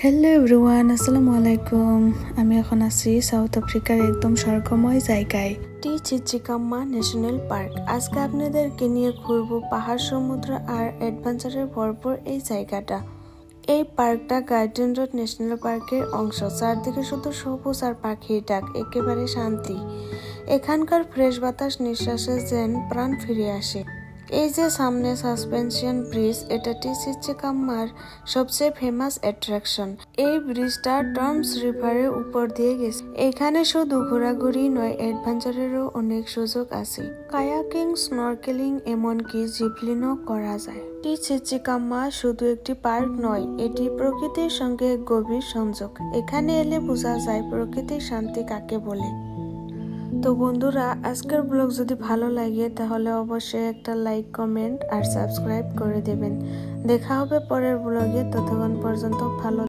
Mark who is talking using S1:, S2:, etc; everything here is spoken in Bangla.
S1: হ্যালো এভরিওয়ান, আসসালামু আলাইকুম। আমি এখন আছি সাউথ আফ্রিকার একদম স্বর্গময় জায়গায়, টিচিকাম্মা ন্যাশনাল পার্ক। আজকে আপনাদেরকে নিয়ে ঘুরবো পাহাড়, সমুদ্র আর অ্যাডভেঞ্চারের ভরপুর এই জায়গাটা। এই পার্কটা গার্ডেন রোড ন্যাশনাল পার্কের অংশ। চারদিকে শুধু সবুজ আর পাখির ডাক, একেবারে শান্তি। এখানকার ফ্রেশ বাতাস নিঃশ্বাসে যেন প্রাণ ফিরে আসে। এই যে সামনে সাসপেনশন ব্রিজ, এটা টিচিকাম্মার সবচেয়ে ফেমাস অ্যাট্রাকশন। এই ব্রিজটা টমস রিভারের উপর দিয়ে গেছে। এখানে শুধু ঘোরাঘুরি নয়, অ্যাডভেঞ্চারেরও অনেক সুযোগ আছে। কায়াকিং, স্নরকেলিং, এমনকি জিপলিনও করা যায়। টিচিকাম্মা শুধু একটি পার্ক নয়, এটি প্রকৃতির সঙ্গে এক গভীর সংযোগ। এখানে এলে বোঝা যায় প্রকৃতির শান্তি কাকে বলে। তো বন্ধুরা, আজকের ব্লগ যদি ভালো লাগে তাহলে অবশ্যই একটা লাইক, কমেন্ট আর সাবস্ক্রাইব করে দেবেন। দেখা হবে পরের ব্লগে। ততক্ষণ পর্যন্ত ভালো